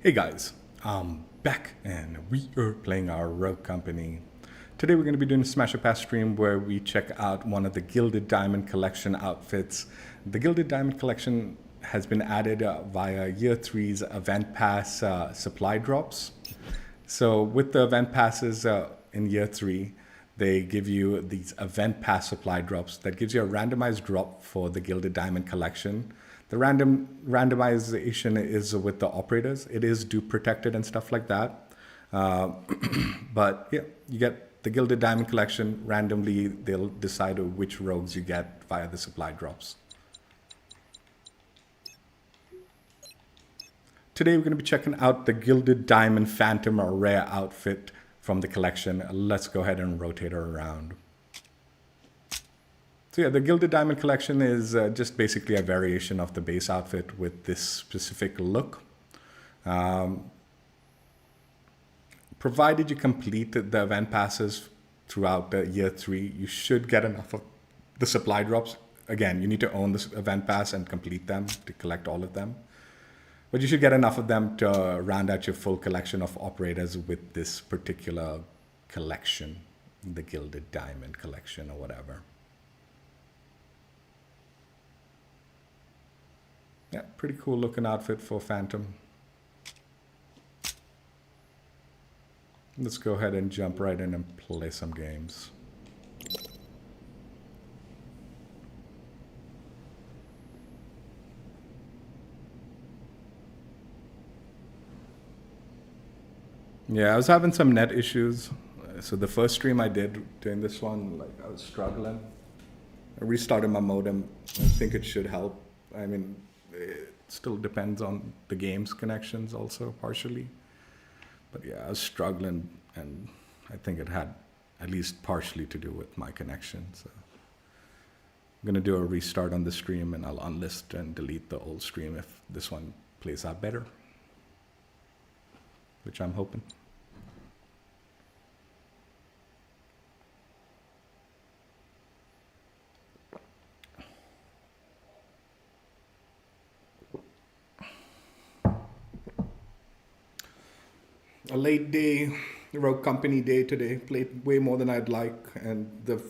Hey guys, I'm back and we are playing our Rogue Company. Today we're going to be doing a Smash or Pass stream where we check out one of the Gilded Diamond Collection outfits. The Gilded Diamond Collection has been added via Year 3's Event Pass supply drops. So with the Event Passes in Year 3, they give you these Event Pass supply drops that gives you a randomized drop for the Gilded Diamond Collection. The randomization is with the operators. It is dupe protected and stuff like that. But yeah, you get the Gilded Diamond Collection. Randomly, they'll decide which rogues you get via the supply drops. Today, we're going to be checking out the Gilded Diamond Phantom or Rare outfit from the collection. Let's go ahead and rotate her around. So yeah, the Gilded Diamond Collection is just basically a variation of the base outfit with this specific look. Provided you complete the event passes throughout the Year 3, you should get enough of the supply drops. Again, you need to own this event pass and complete them to collect all of them. But you should get enough of them to round out your full collection of operators with this particular collection, the Gilded Diamond Collection or whatever. Yeah, pretty cool looking outfit for Phantom. Let's go ahead and jump right in and play some games. Yeah, I was having some net issues. So the first stream I did during this one, like I was struggling. I restarted my modem. I think it should help. I mean, it still depends on the game's connections also partially. But yeah, I was struggling and I think it had at least partially to do with my connection. So I'm going to do a restart on the stream and I'll unlist and delete the old stream if this one plays out better, which I'm hoping. A late day, Rogue Company day today. Played way more than I'd like, and the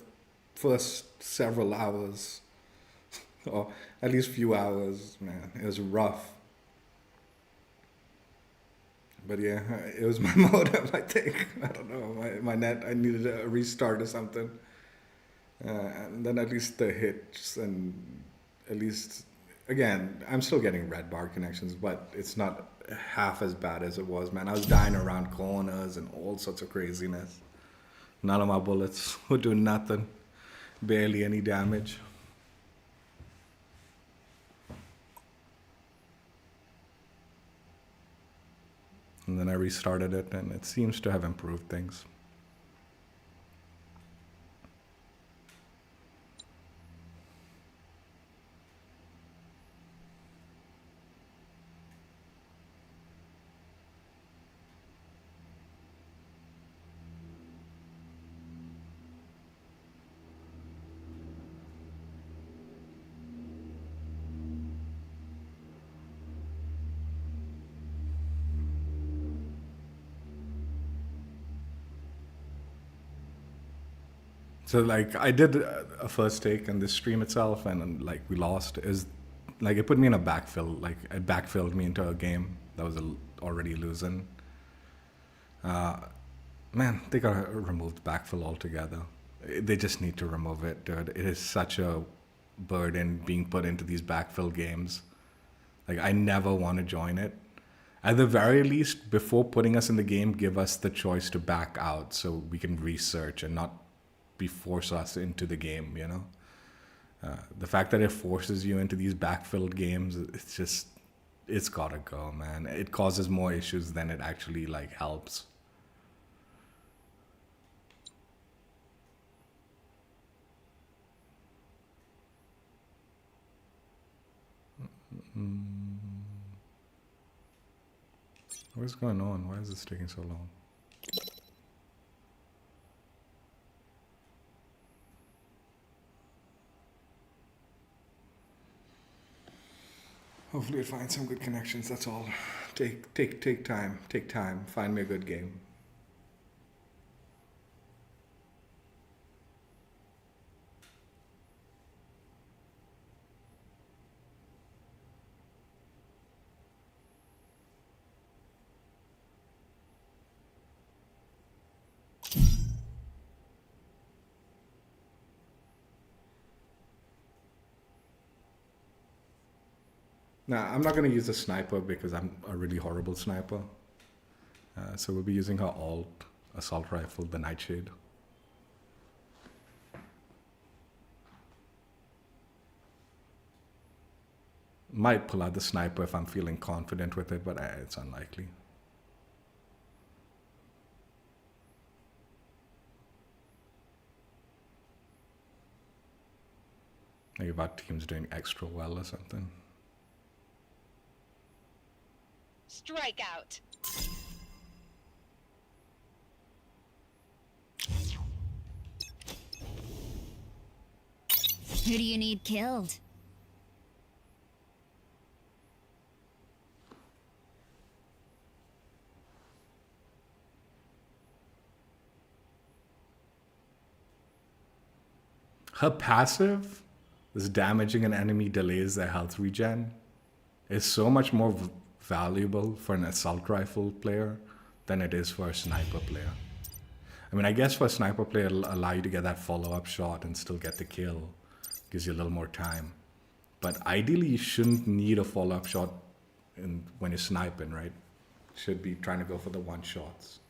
first several hours, or at least few hours, man, it was rough. But yeah, it was my modem, I think. I don't know, my net, I needed a restart or something. And then at least the hits and at least, again, I'm still getting red bar connections, but it's not half as bad as it was, man. I was dying around corners and all sorts of craziness. None of my bullets were doing nothing. Barely any damage. And then I restarted it and it seems to have improved things. So like I did a first take in this stream itself, and like we lost. Is like it put me in a backfill. Like it backfilled me into a game that was already losing. Man, they gotta remove the backfill altogether. They just need to remove it, dude. It is such a burden being put into these backfill games. Like I never want to join it. At the very least, before putting us in the game, give us the choice to back out so we can research and not be force us into the game, you know? The fact that it forces you into these backfilled games, it's just, it's gotta go, man. It causes more issues than it actually like helps. What's going on? Why is this taking so long? Hopefully it finds some good connections, that's all. Take time. Find me a good game. Now, I'm not going to use the sniper because I'm a really horrible sniper. So we'll be using her alt assault rifle, the Nightshade. Might pull out the sniper if I'm feeling confident with it, but it's unlikely. Maybe our team's doing extra well or something. Strikeout. Who do you need killed? Her passive, this damaging an enemy delays their health regen, is so much more valuable for an assault rifle player than it is for a sniper player. I mean, I guess for a sniper player, it'll allow you to get that follow-up shot and still get the kill. Gives you a little more time. But ideally, you shouldn't need a follow-up shot when you're sniping, right? Should be trying to go for the one-shots.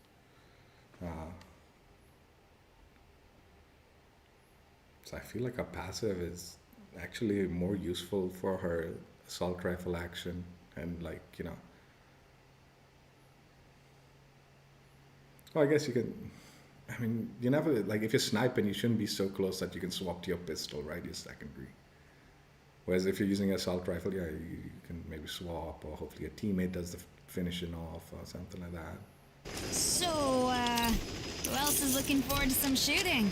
So I feel like a passive is actually more useful for her assault rifle action and, like, you know. Well, I guess you can. I mean, you never, like, if you're sniping, you shouldn't be so close that you can swap to your pistol, right? Your secondary. Whereas if you're using an assault rifle, yeah, you can maybe swap, or hopefully a teammate does the finishing off or something like that. So, who else is looking forward to some shooting?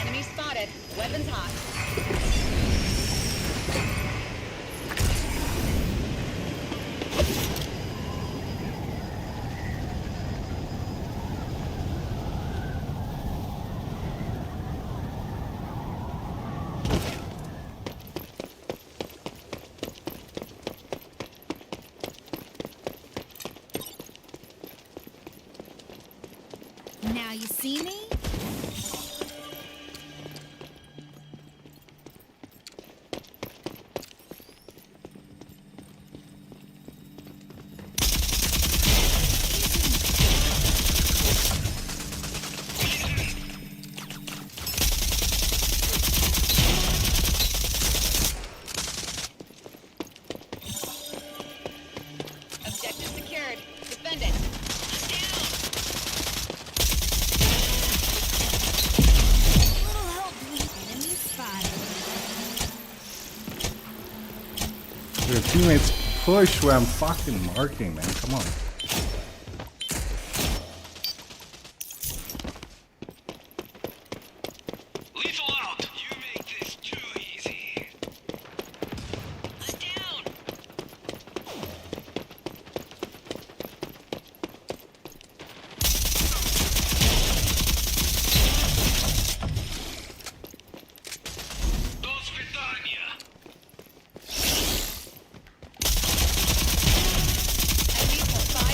Enemy spotted. Weapons hot. Now you see me? Objective secured. Defend it. Little help, please. Enemy spotted. Your teammates push where I'm fucking marking, man. Come on. Lethal out! You make this too easy. I'm down! До свидания! Enemy spotted.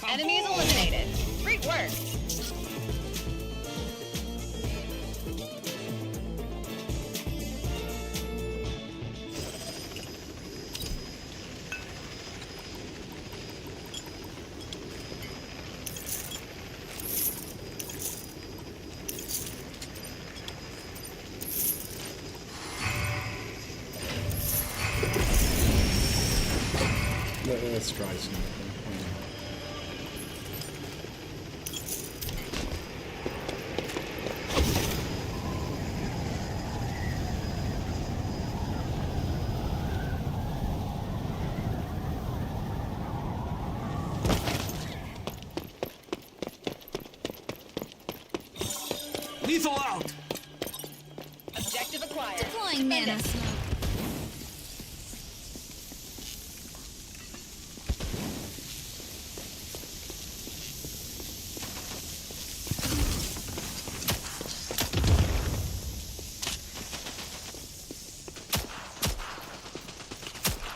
Enemies eliminated. Great work. Let's try something. Lethal out! Objective acquired. Deploying nano Defend it. smoke.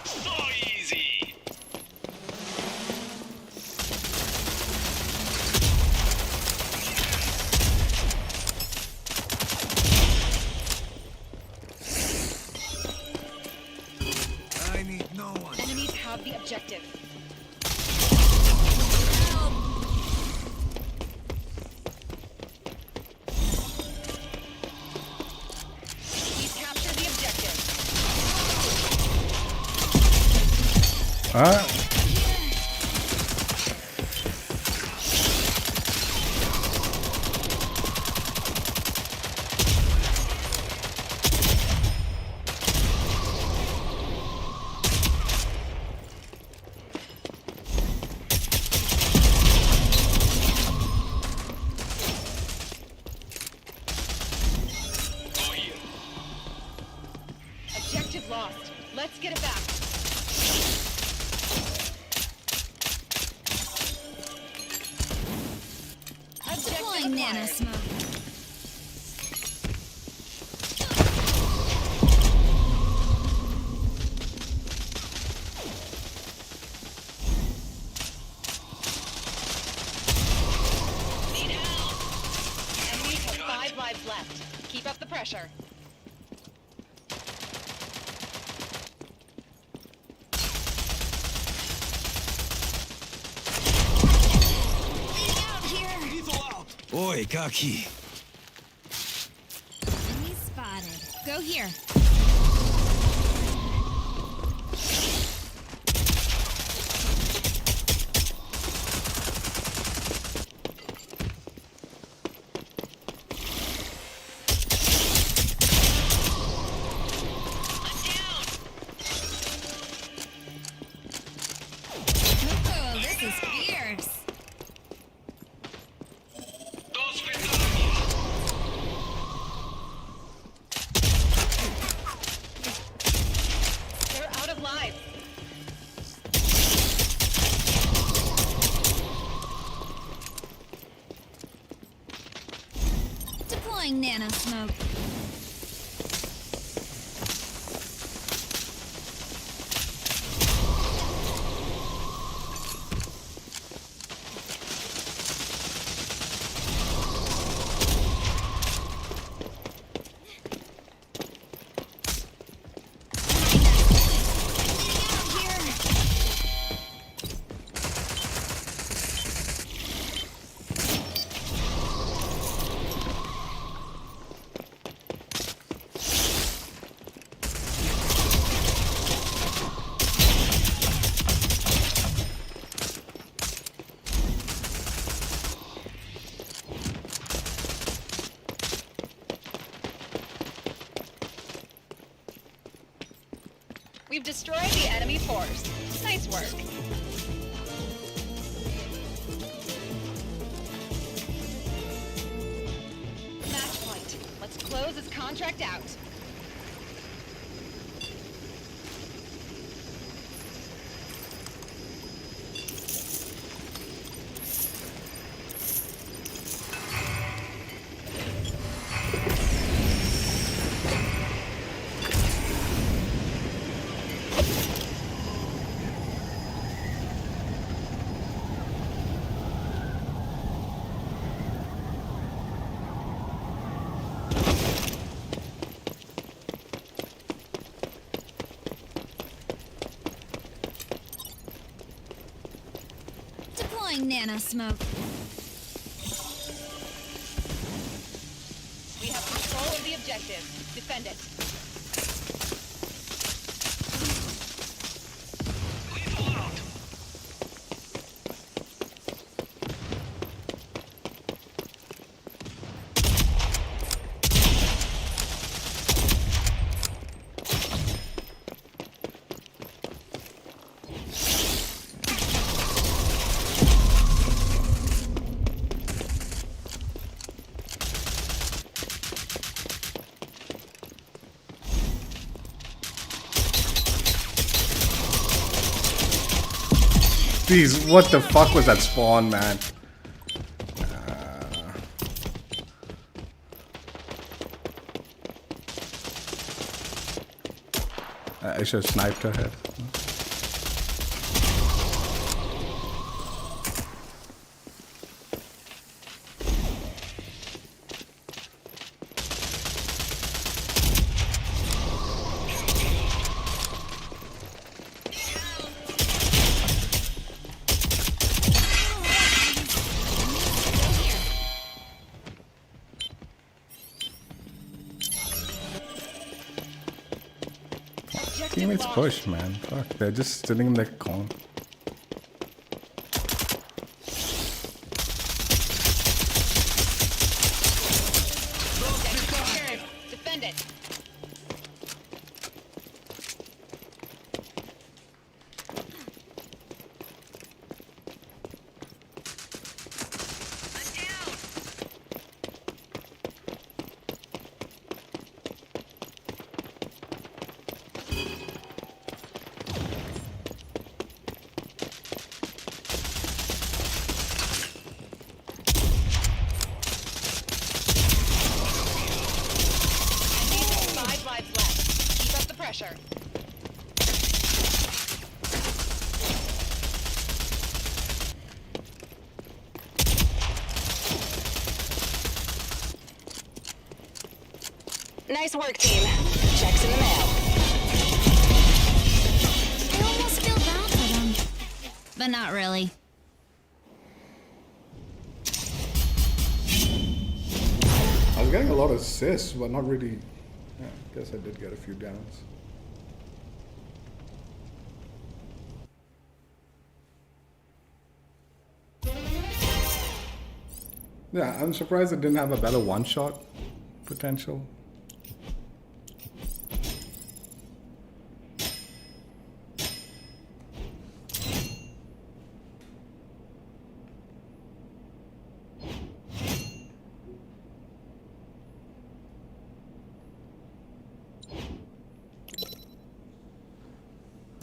So easy! I need no one. Enemies have the objective. Please capture the objective. Go here. Objective lost. Let's get it back. Objective Deploying nano acquired. smoke. Need help. Enemies have 5 lives left. Keep up the pressure. Out here. Lethal out! Oi, Kaki. Enemy spotted. Go here. Oh, this is fierce. Dos Phantom. They're out of lives. Deploying nano smoke. We've destroyed the enemy force. Nice work. Match point. Let's close this contract out. Deploying nano smoke. We have control of the objective. Defend it. Lethal out. Jeez, what the fuck was that spawn, man? I should have sniped her head. Teammates push, man. Fuck, they're just sitting in their corner. Secured. Defend it. Five lives left. Keep up the pressure. Nice work, team. Checks in the mail. I almost feel bad for them. But not really. I was getting a lot of assists, but not really. Yeah, I guess I did get a few downs. Yeah, I'm surprised it didn't have a better one-shot potential.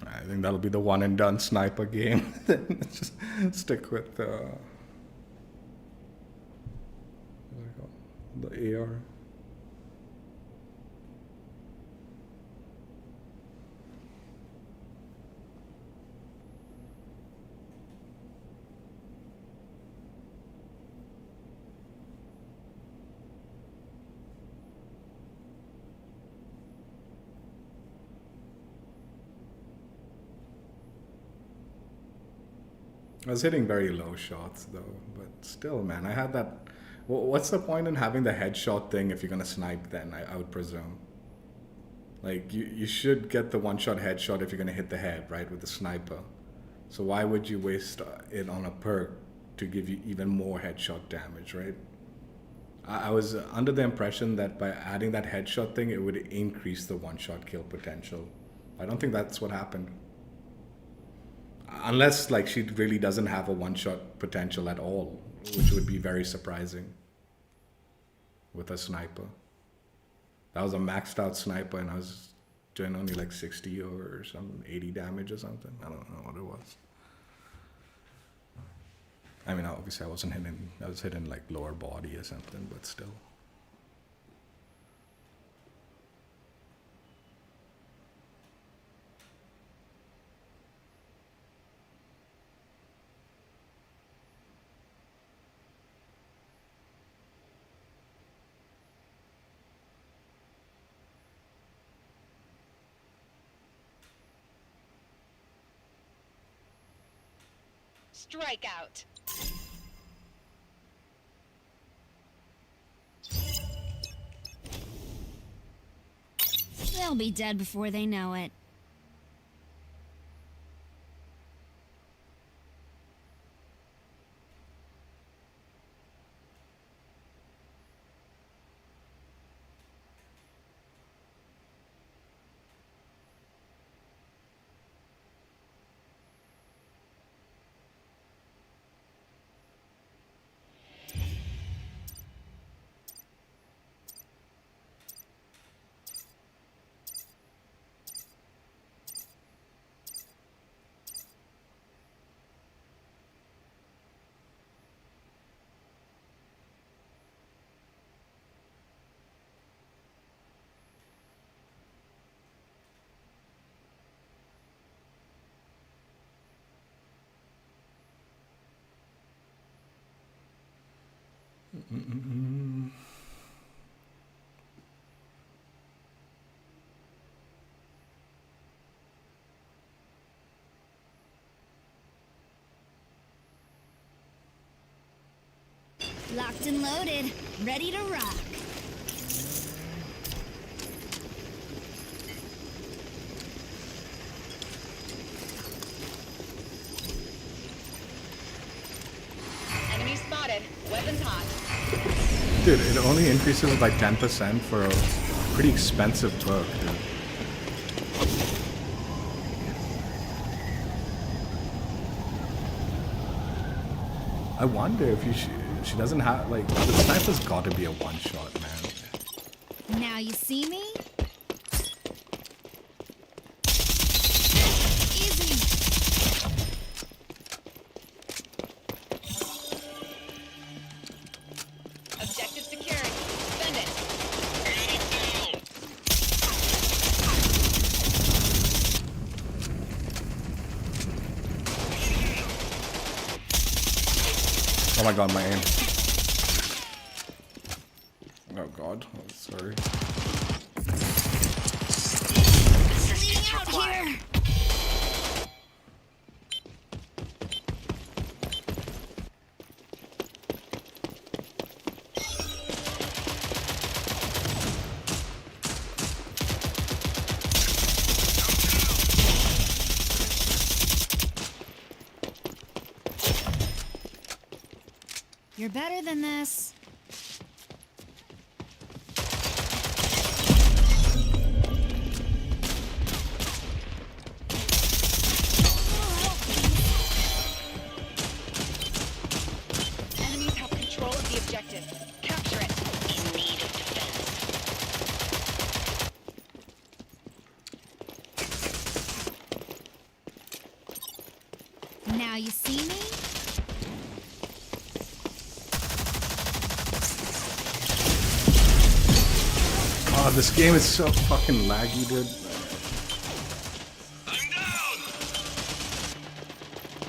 I think that'll be the one and done sniper game. Let's just stick with what's it called? The AR. I was hitting very low shots though, but still, man, I had that. What's the point in having the headshot thing if you're gonna snipe? Then I would presume. Like you should get the one-shot headshot if you're gonna hit the head, right, with the sniper. So why would you waste it on a perk to give you even more headshot damage, right? I was under the impression that by adding that headshot thing, it would increase the one-shot kill potential. I don't think that's what happened. Unless like she really doesn't have a one-shot potential at all, which would be very surprising with a sniper. That was a maxed out sniper and I was doing only like 60 or some 80 damage or something. I don't know what it was. I mean, obviously I wasn't hitting, I was hitting like lower body or something, but still. Strikeout. They'll be dead before they know it. Locked and loaded, ready to rock. Enemy spotted. Weapons hot. Dude, it only increases by 10% for a pretty expensive book, dude. I wonder if she doesn't have, like, the sniper's gotta be a one-shot, man. Now you see me? Easy. Objective secured. Defend it. Oh my god, my aim. Oh god, oh, sorry. Bleeding out here. You're better than this. Enemies have control of the objective. Capture it. In need of defense. Now you see me? Oh, this game is so fucking laggy, dude. I'm down!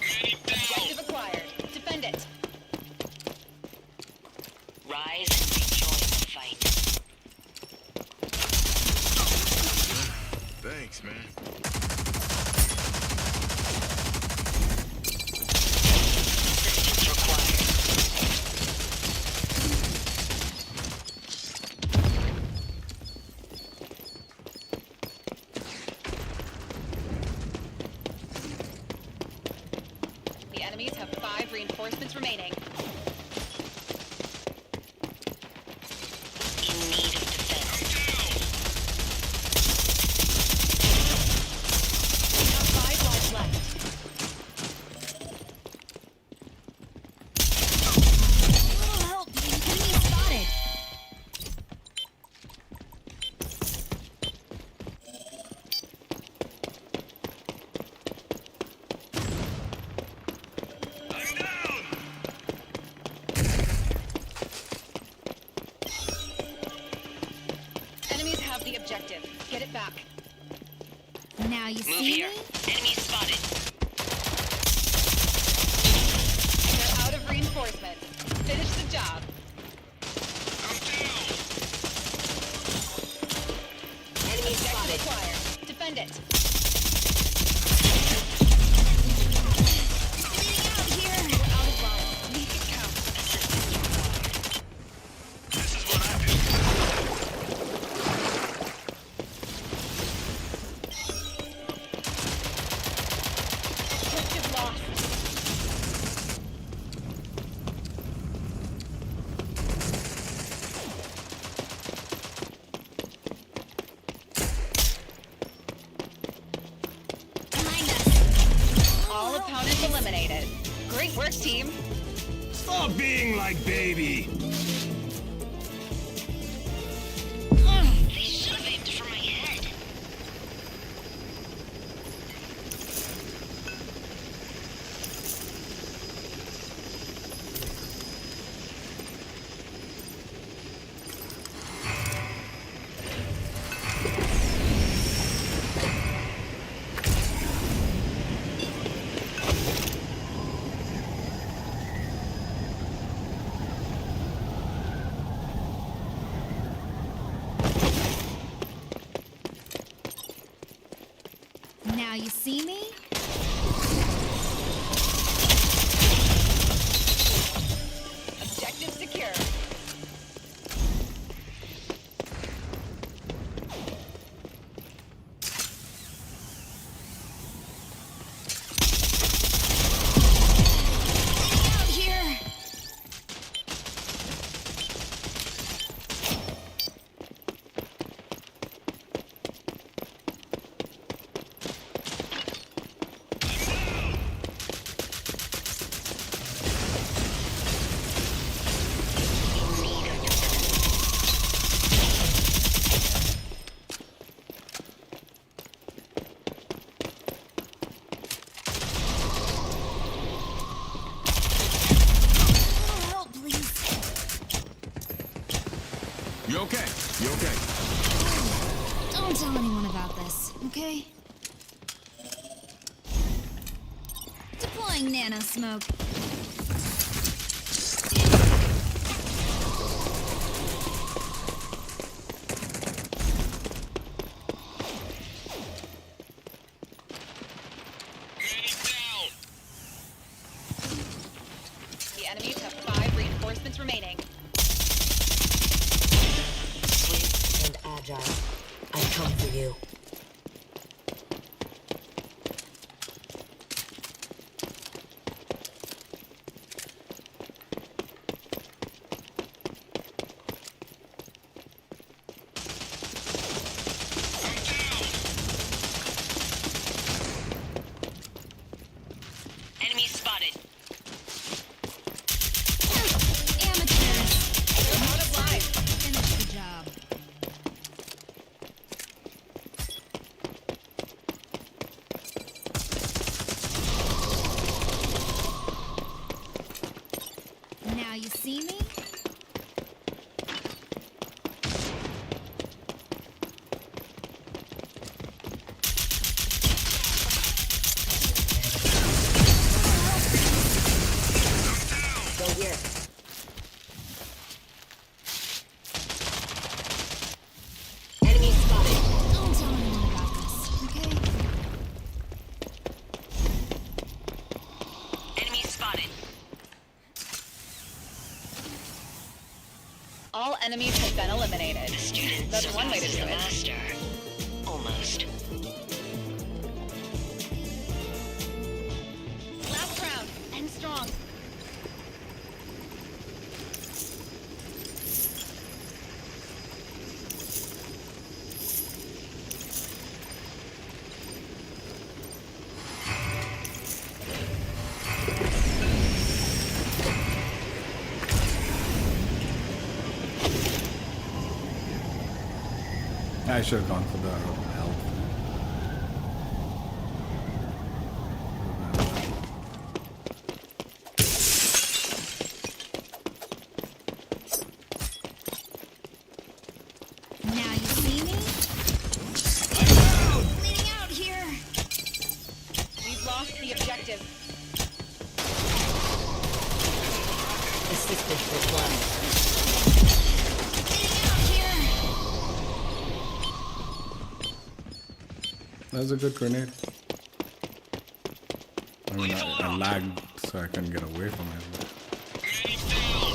Enemy down! Objective acquired. Defend it. Rise and rejoin the fight. Thanks, man. Assistance required. The enemies have 5 reinforcements remaining. In need of defense. We have 5 lives left. Little help, please. Enemy spotted. I'm down! Enemies have the objective. Get it back. Now you Move see here. me? Enemy spotted. They're out of reinforcements. Finish the job. I'm down! Enemy Objective spotted. acquired. Defend it. Bleeding out Nice work, team. Stop being like baby. They should have aimed for my head. Now you see me? Objective secure. Out here! Oh, help, please. You okay? You okay? Don't tell anyone about this, okay? Deploying nano smoke. Enemy down. The enemies have 5 reinforcements remaining. Swift and agile. I come for you. Enemy spotted. Amateurs. They're out of lives. Finish the job. Now you see me? Go here. Enemy spotted. Don't tell anyone about this, okay? Enemy spotted. All enemies have been eliminated. The student That's one way to surpasses do the it. master. Almost. Last round. End strong. I should have gone for the health. Now you see me? Bleeding out here! We've lost the objective. Assistance required. Bleeding out here! That was a good grenade. I mean, I lagged so I couldn't get away from it. Enemy down.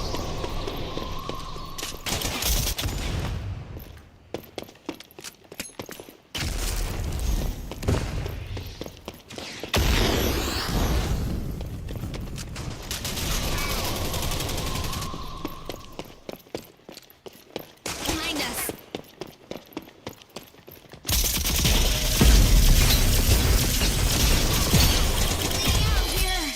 Behind us! Bleeding out here!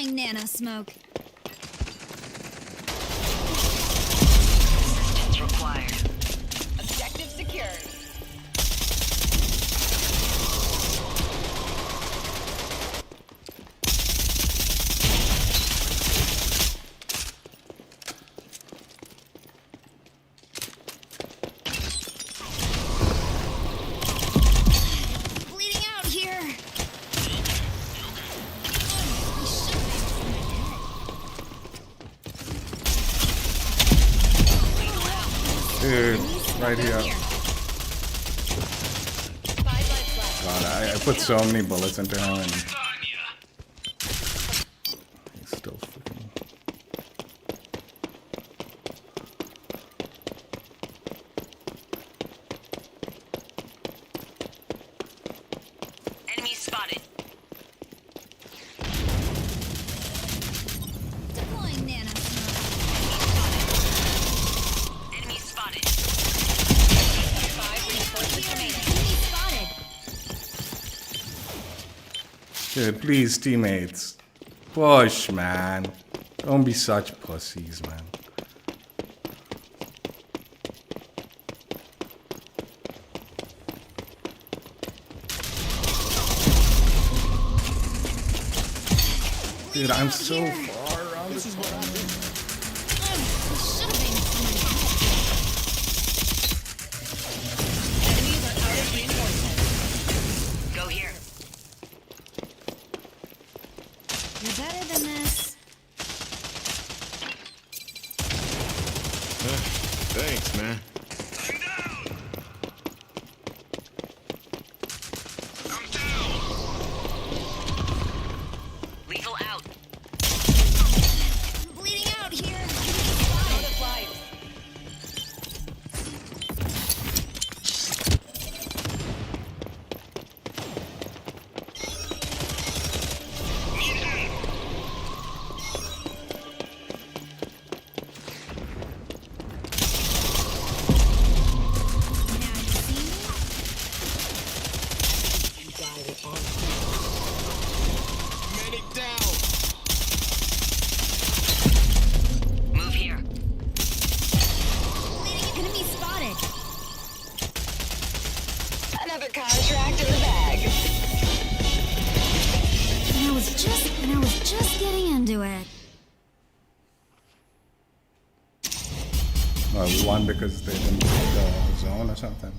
Deploying nano smoke. Assistance required. Objective secured. Bleeding out here. Dude, right here. 5 lives left. God, I put so many bullets into him and he's still freaking. Enemy spotted. Deploying nano smoke. Enemy spotted. 5 reinforcements remaining. Enemy spotted. Dude, please, teammates. Push, man. Don't be such pussies, man. Dude, I'm so far around this one. Enemies are out of reinforcements. Go here. You're better than this. Thanks, man. I'm down. Lethal out. Bleeding out here. Out of lives. Now you see me? You died at on. Medic down. Move here. Enemy spotted. Another contract in the bag. And I was just getting into it. Well, we won because they didn't hit the zone or something.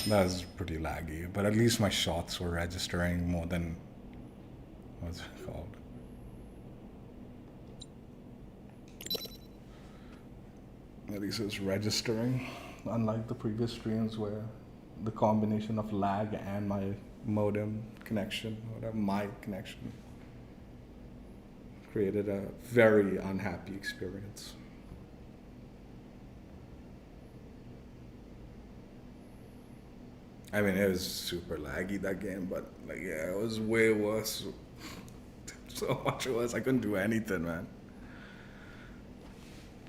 That was pretty laggy, but at least my shots were registering more than what's it called? At least it was registering, unlike the previous streams where the combination of lag and my modem connection, whatever, my connection, created a very unhappy experience. I mean, it was super laggy that game, but like, yeah, it was way worse. So much worse, I couldn't do anything, man.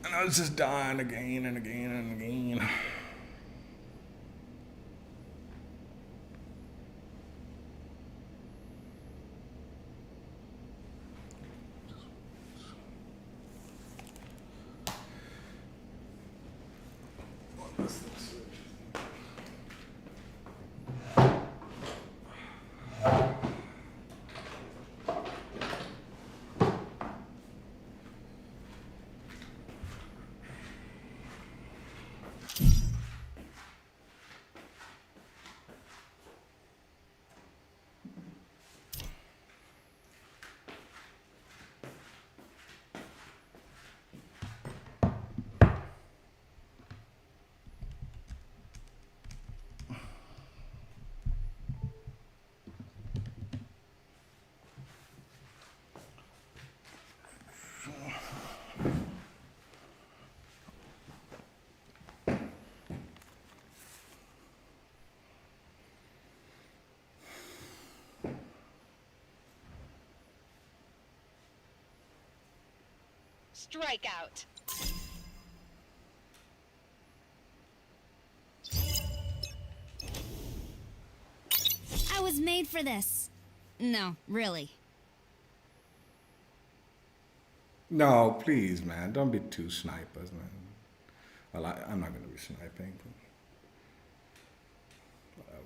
And I was just dying again and again and again. Strikeout. I was made for this. No, really. No, please, man. Don't be two snipers, man. Well, I'm not going to be sniping. But whatever.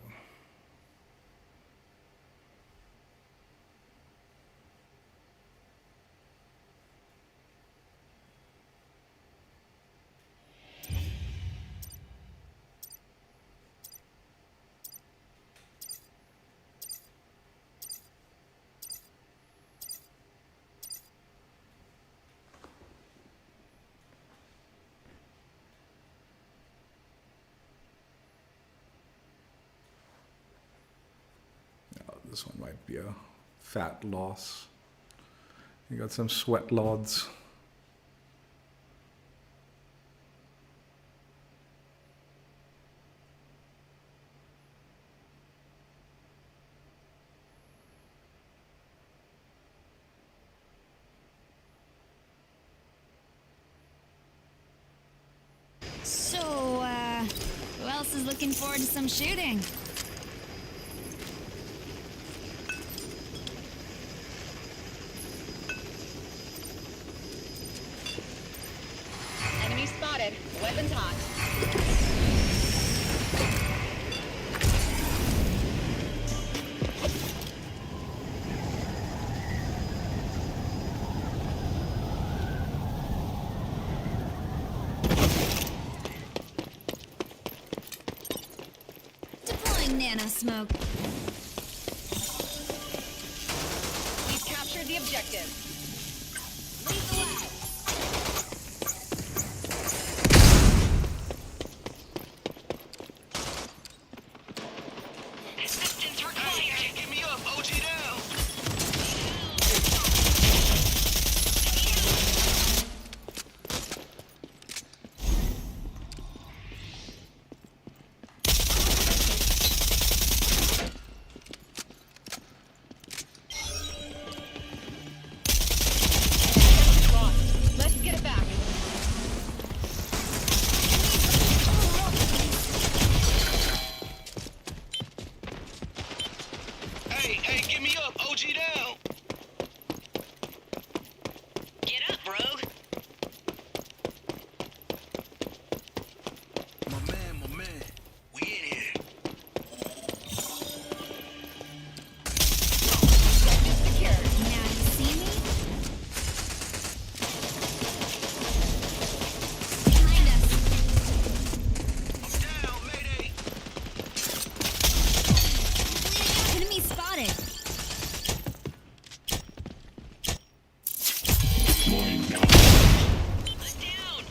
This one might be a fat loss. You got some sweat lords. So, who else is looking forward to some shooting? Enemy spotted. Weapons hot. Deploying nano smoke. We've captured the objective. Assistance required. Hey, give me up. OG down. Lost. Let's get it back. Hey, give me up. OG down. Get up, rogue. My man. We in here. Secured. Now you see me? Behind us. I'm down, mayday. Enemy spotted. I'm down.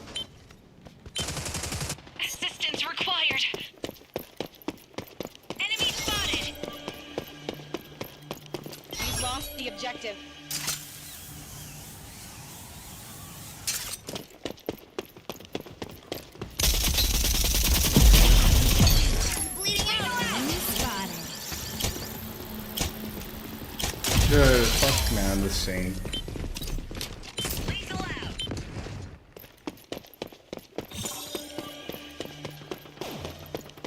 Assistance required. Enemy spotted. We've lost the objective. Bleeding out. Enemy spotted. Dude, fuck man, the same. Lethal out.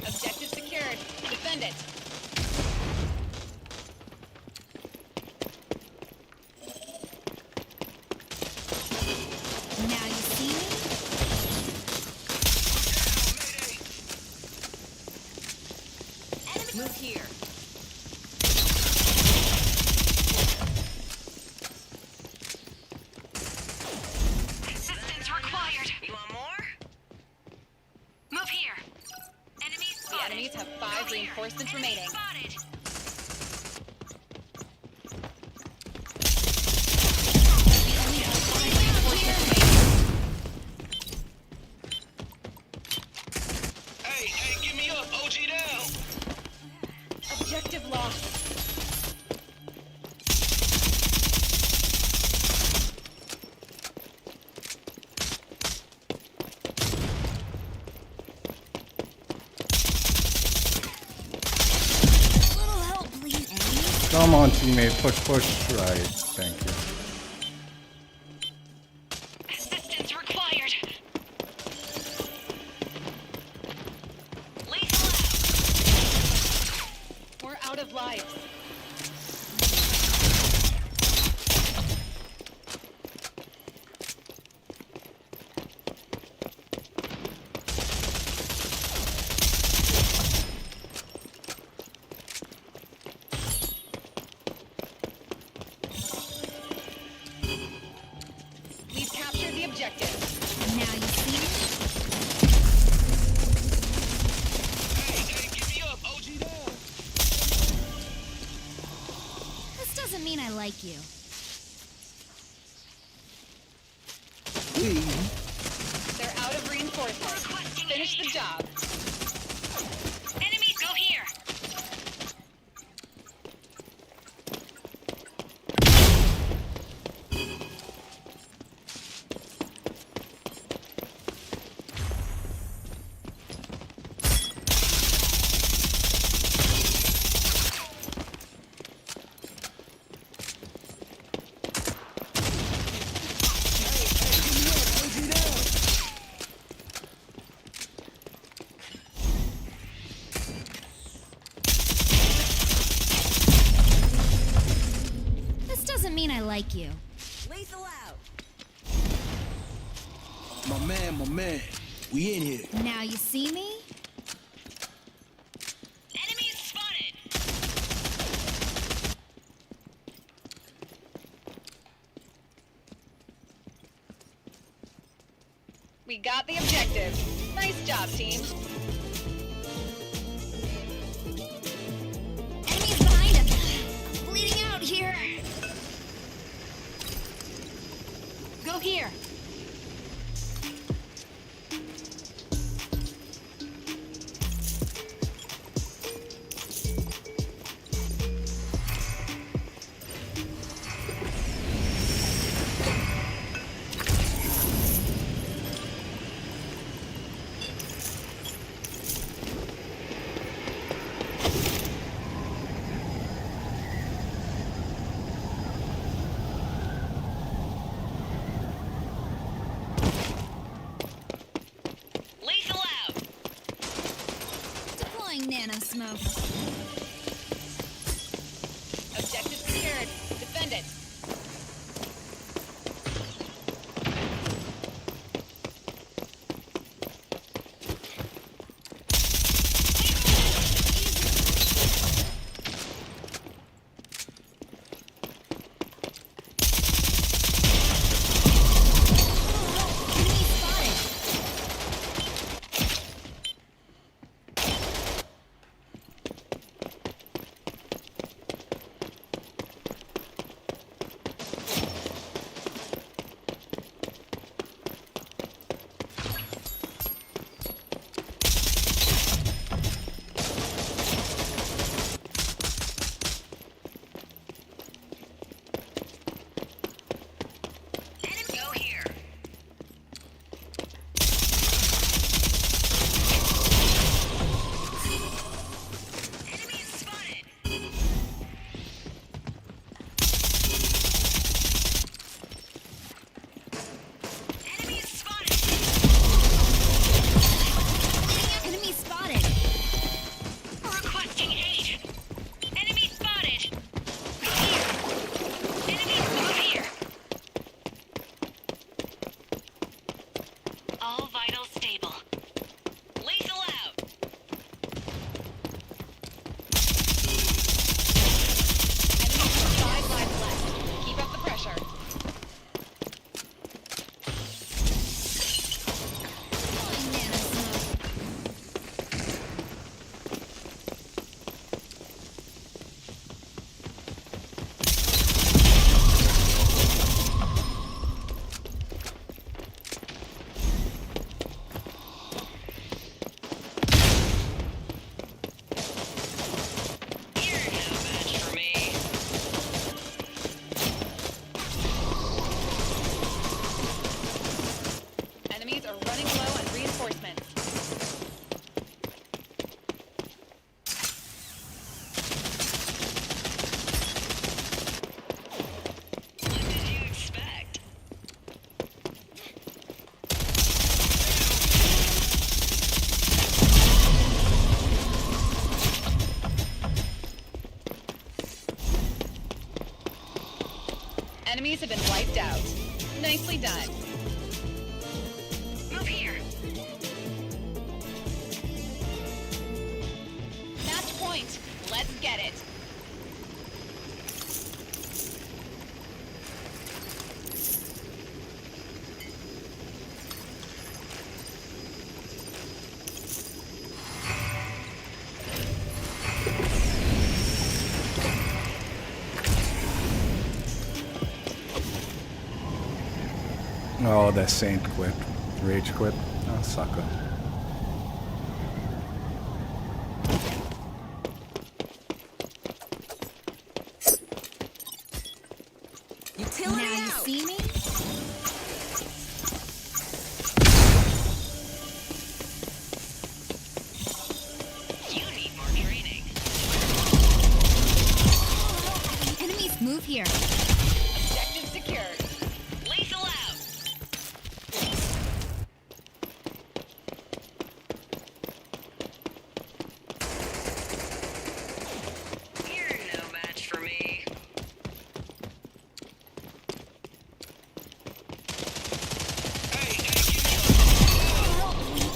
Objective secured. Defend it. Now you see me? Move here. Assistance required. You want more? Move here. Enemies spotted. The enemies have 5 reinforcements remaining. Spotted. We only have 5 reinforcements remaining. Hey, give me up. OG down. Objective lost. A little help, please, enemy. Come on, teammate. Push. Right. Thank you. Shields required. Lethal out. We're out of lives. We've captured the objective. Now you see me? Hey, give me up, OG down. This doesn't mean I like you. They're out of reinforcements. Finish the job. Enemies go here. This doesn't mean I like you. Lethal out. My man. We in here. Now you see me? Enemies spotted. We got the objective. Nice job, team. Enemies behind him. Bleeding out here. Go here. Lethal out. Deploying nano smoke. Objective secured. Defend it. Enemy spotted. Enemies have been wiped out. Nicely done. Move here. Match point. Let's get it. Oh, that Saint quit. Rage quit. Oh, sucker. Now you see me? You need more training. Enemies, move here. Objective secured. Lethal out. You're no match for me.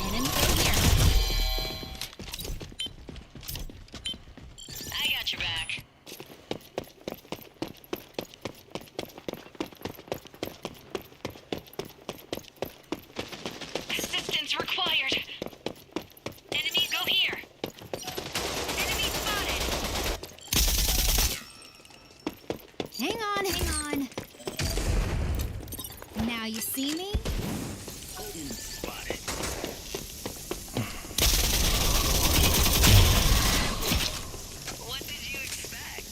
Enemy, go here. I got your back. Assistance required. Enemy, go here. Enemy spotted. Hang on, hang on. Now you see me? Spotted. What did you expect?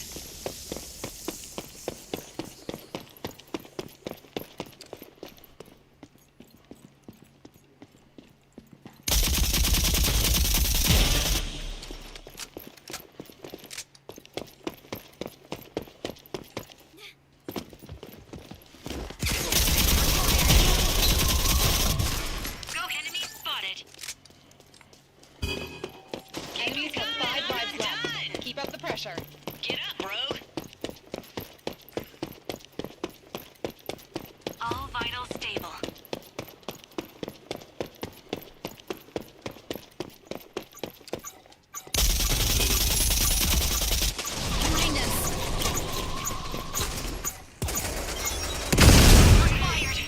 Go, enemy spotted. Enemies have 5 lives left. Keep up the pressure. Get up, rogue. All vitals stable. Behind us. Fired.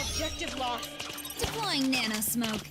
Objective lost. Deploying nano smoke.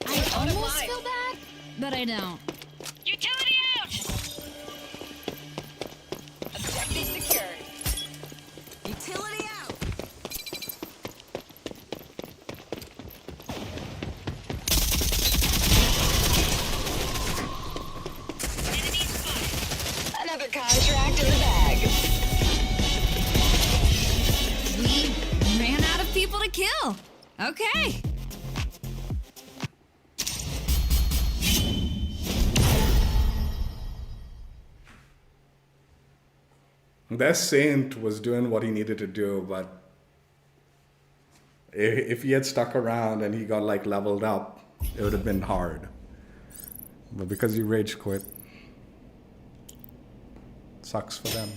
I almost feel bad, but I don't. Utility out. Objective secured. Utility out. Enemy spotted. Another contract in the bag. We ran out of people to kill. Okay. That Saint was doing what he needed to do, but if he had stuck around and he got like leveled up, it would have been hard. But because he rage quit, sucks for them.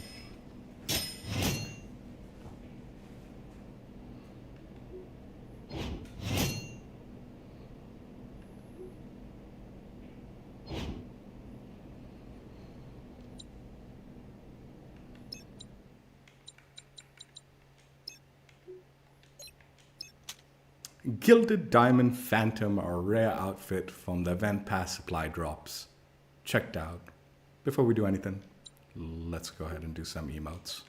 Gilded Diamond Phantom, a rare outfit from the event pass supply drops. Checked out. Before we do anything, let's go ahead and do some emotes.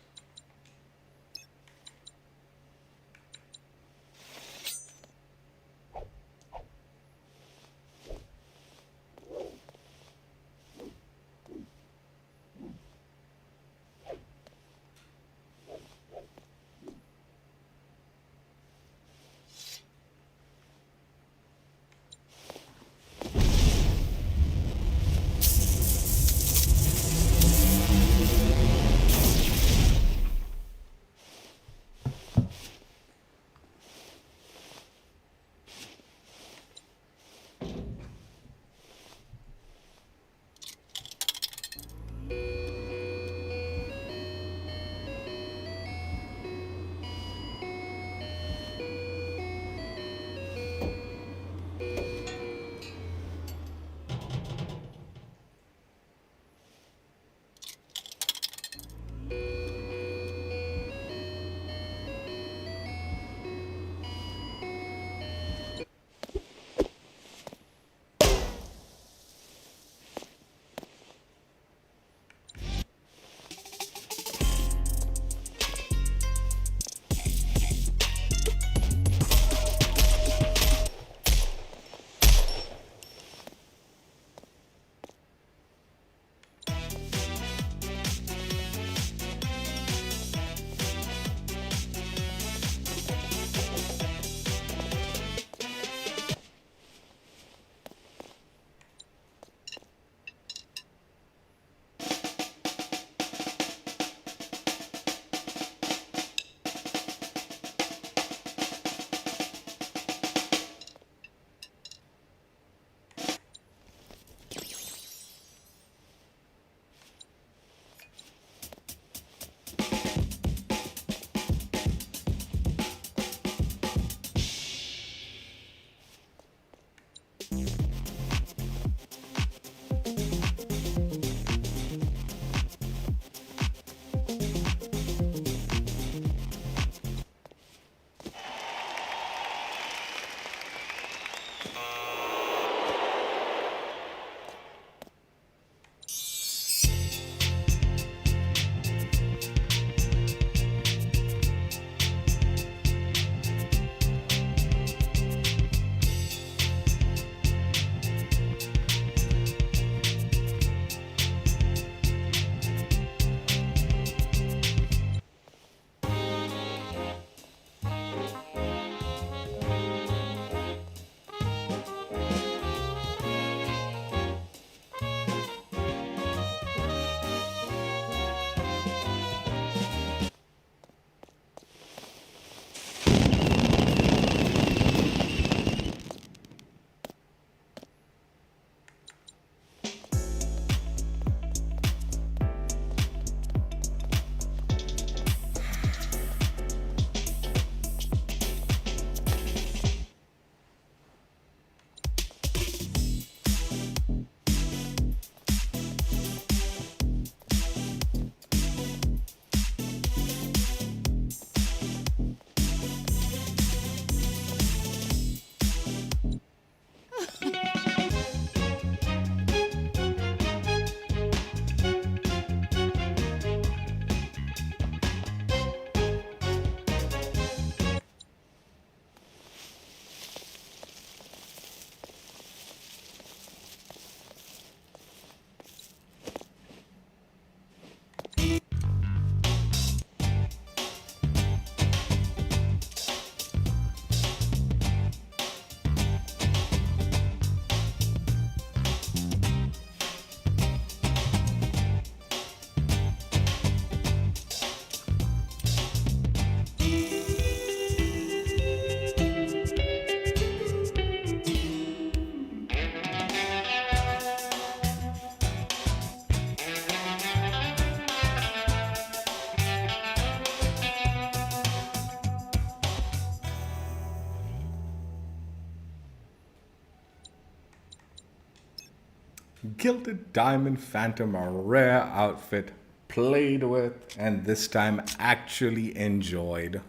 Gilded Diamond Phantom, a rare outfit, played with, and this time actually enjoyed.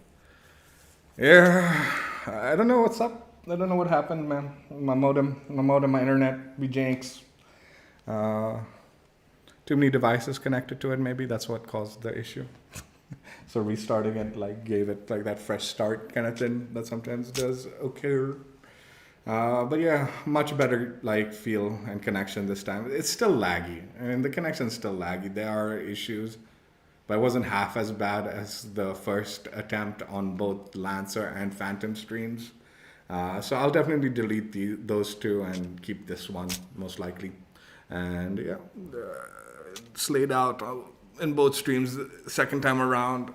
Yeah, I don't know what's up. I don't know what happened, man. My internet, be janks. Uh, Too many devices connected to it, maybe that's what caused the issue. So restarting it like gave it like that fresh start kind of thing that sometimes does occur. But yeah, much better like feel and connection this time. It's still laggy. I mean, the connection's still laggy. There are issues, but it wasn't half as bad as the first attempt on both Lancer and Phantom streams. So I'll definitely delete those two and keep this one most likely. And yeah, slayed out in both streams the second time around.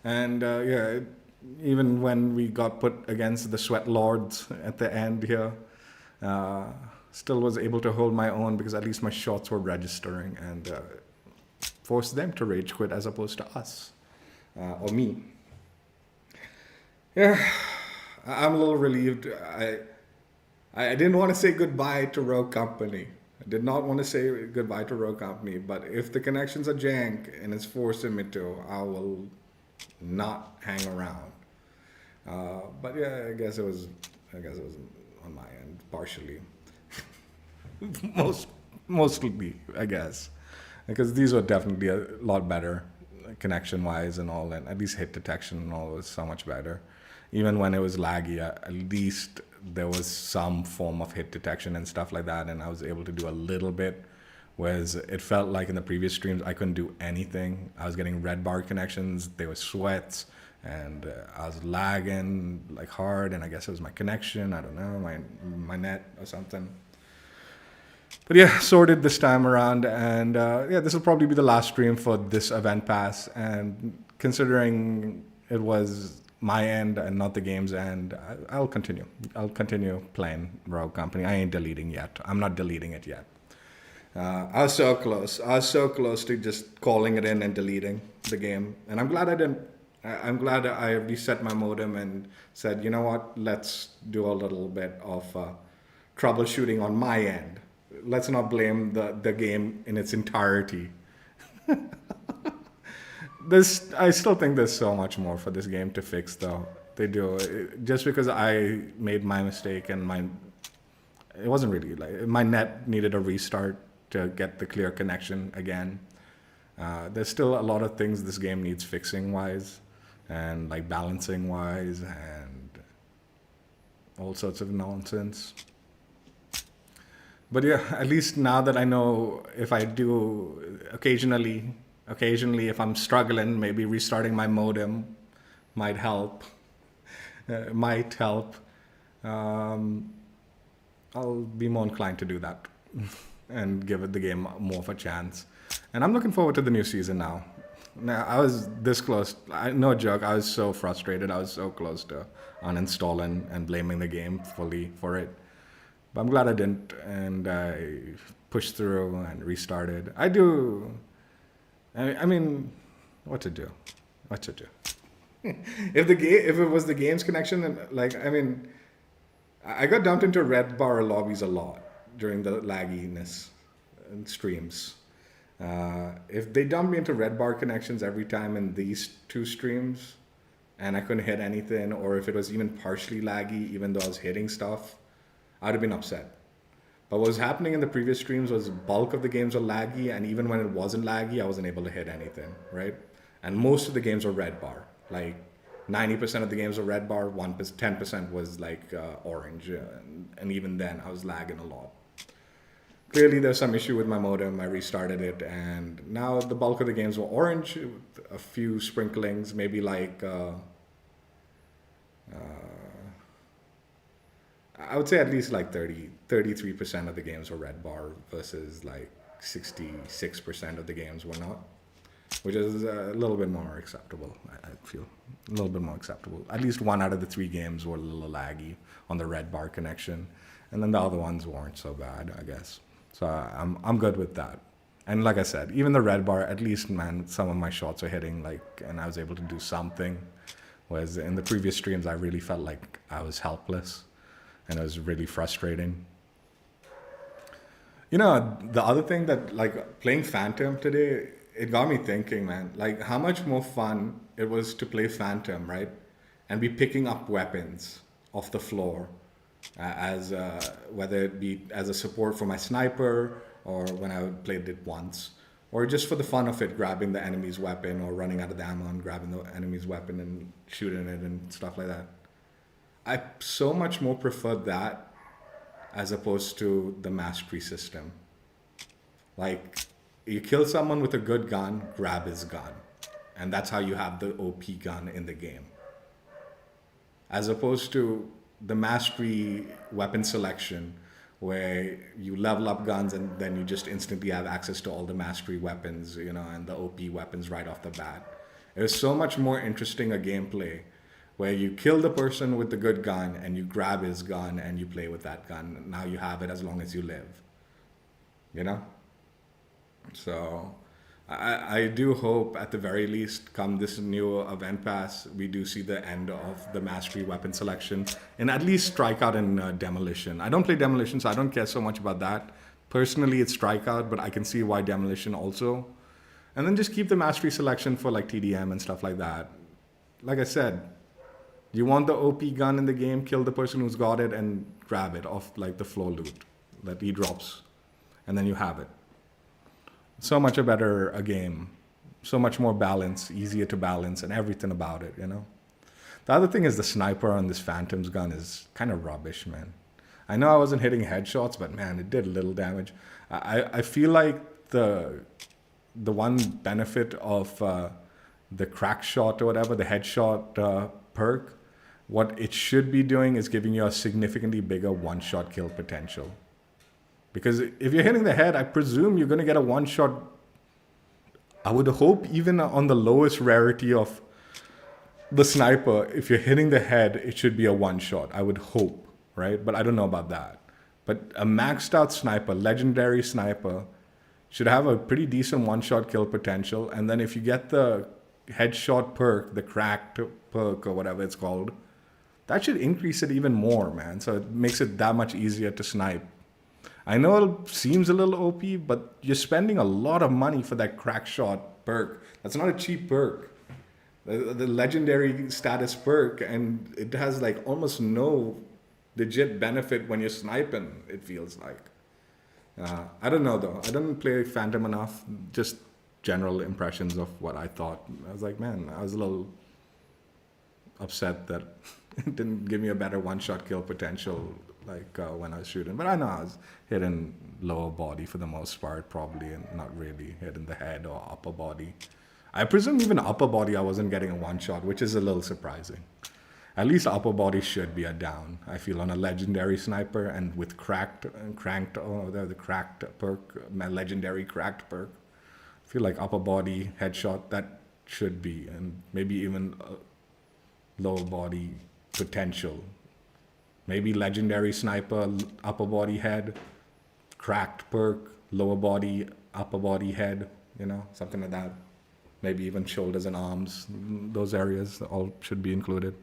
And yeah, even when we got put against the Sweat Lords at the end here, still was able to hold my own because at least my shots were registering and forced them to rage quit as opposed to us or me. Yeah, I'm a little relieved. I didn't want to say goodbye to Rogue Company. I did not want to say goodbye to Rogue Company, but if the connections are jank and it's forcing me to, I will not hang around. But yeah, I guess it was on my end partially. Mostly, I guess, because these were definitely a lot better connection wise and all, and at least hit detection and all was so much better. Even when it was laggy, at least there was some form of hit detection and stuff like that, and I was able to do a little bit. Whereas it felt like in the previous streams I couldn't do anything. I was getting red bar connections, there were sweats, and I was lagging like hard, and I guess it was my connection, I don't know, my net or something. But yeah, sorted this time around, and yeah, this will probably be the last stream for this event pass, and considering it was my end and not the game's end, I'll continue playing Rogue Company. I ain't deleting yet. I'm not deleting it yet. I was so close to just calling it in and deleting the game, and I'm glad I didn't. I'm glad I reset my modem and said, you know what, let's do a little bit of troubleshooting on my end. Let's not blame the game in its entirety. I still think there's so much more for this game to fix, though. They do. Just because I made my mistake and it wasn't really like my net needed a restart to get the clear connection again. There's still a lot of things this game needs fixing wise, and like balancing wise, and all sorts of nonsense. But yeah, at least now that I know, if I do occasionally if I'm struggling, maybe restarting my modem might help. I'll be more inclined to do that and give it the game more of a chance. And I'm looking forward to the new season now. Now, I was this close. No joke, I was so frustrated. I was so close to uninstalling and blaming the game fully for it. But I'm glad I didn't, and I pushed through and restarted. I mean, what to do? If it was the game's connection, then I got dumped into red bar lobbies a lot during the lagginess and streams. If they dumped me into red bar connections every time in these two streams, and I couldn't hit anything, or if it was even partially laggy, even though I was hitting stuff, I'd have been upset. But what was happening in the previous streams was bulk of the games were laggy, and even when it wasn't laggy, I wasn't able to hit anything, right? And most of the games were red bar. Like 90% of the games were red bar, 10% was like orange, and even then I was lagging a lot. Clearly there's some issue with my modem. I restarted it, and now the bulk of the games were orange, with a few sprinklings, maybe like I would say at least like 33% of the games were red bar versus like 66% of the games were not, which is a little bit more acceptable. I feel a little bit more acceptable. At least 1 out of the 3 games were a little laggy on the red bar connection, and then the other ones weren't so bad, I guess. So I'm good with that. And like I said, even the red bar, at least, man, some of my shots are hitting, and I was able to do something. Whereas in the previous streams, I really felt like I was helpless, and it was really frustrating. You know, the other thing that, like, playing Phantom today, it got me thinking, man, like, how much more fun it was to play Phantom, right? And be picking up weapons off the floor as whether it be as a support for my sniper or when I played it once, or just for the fun of it, grabbing the enemy's weapon or running out of the ammo and grabbing the enemy's weapon and shooting it and stuff like that. I so much more prefer that as opposed to the mastery system. Like, you kill someone with a good gun, grab his gun. And that's how you have the OP gun in the game. As opposed to the mastery weapon selection, where you level up guns and then you just instantly have access to all the mastery weapons, you know, and the OP weapons right off the bat. It was so much more interesting a gameplay where you kill the person with the good gun and you grab his gun and you play with that gun. Now you have it as long as you live, you know? So I do hope at the very least, come this new event pass, we do see the end of the mastery weapon selection and at least Strikeout and Demolition. I don't play Demolition, so I don't care so much about that. Personally, it's Strikeout, but I can see why Demolition also. And then just keep the mastery selection for like TDM and stuff like that. Like I said, you want the OP gun in the game, kill the person who's got it and grab it off like the floor loot that he drops. And then you have it. So much a better a game. So much more balance, easier to balance and everything about it, you know? The other thing is the sniper on this Phantom's gun is kind of rubbish, man. I know I wasn't hitting headshots, but man, it did little damage. I feel like the one benefit of the crack shot or whatever, the headshot perk, what it should be doing is giving you a significantly bigger one-shot kill potential. Because if you're hitting the head, I presume you're going to get a one-shot. I would hope even on the lowest rarity of the sniper, if you're hitting the head, it should be a one-shot. I would hope, right? But I don't know about that. But a maxed out sniper, legendary sniper, should have a pretty decent one-shot kill potential. And then if you get the headshot perk, the cracked perk or whatever it's called, that should increase it even more, man. So it makes it that much easier to snipe. I know it seems a little OP, but you're spending a lot of money for that crack shot perk. That's not a cheap perk. The legendary status perk, and it has like almost no legit benefit when you're sniping, it feels like. I don't know though. I don't play Phantom enough. Just general impressions of what I thought. I was like, man, I was a little upset that it didn't give me a better one-shot kill potential like when I was shooting. But I know I was hitting lower body for the most part, probably, and not really hitting the head or upper body. I presume even upper body I wasn't getting a one-shot, which is a little surprising. At least upper body should be a down, I feel, on a legendary sniper, and with cracked perk, my legendary cracked perk. I feel like upper body headshot, that should be, and maybe even lower body potential. Maybe legendary sniper, upper body head, cracked perk, lower body, upper body head, you know, something like that. Maybe even shoulders and arms, those areas all should be included.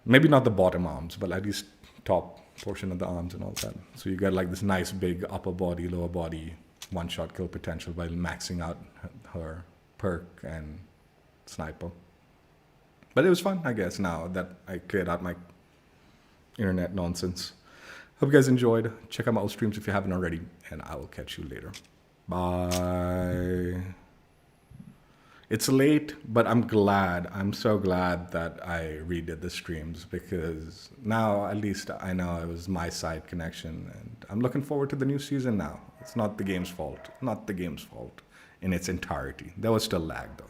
Maybe not the bottom arms, but at least top portion of the arms and all that. So you get like this nice big upper body, lower body, one-shot kill potential by maxing out her perk and sniper. But it was fun, I guess, now that I cleared out my internet nonsense. Hope you guys enjoyed. Check out my old streams if you haven't already, and I will catch you later. Bye. It's late, but I'm glad. I'm so glad that I redid the streams, because now at least I know it was my side connection, and I'm looking forward to the new season now. It's not the game's fault. Not the game's fault in its entirety. There was still lag though.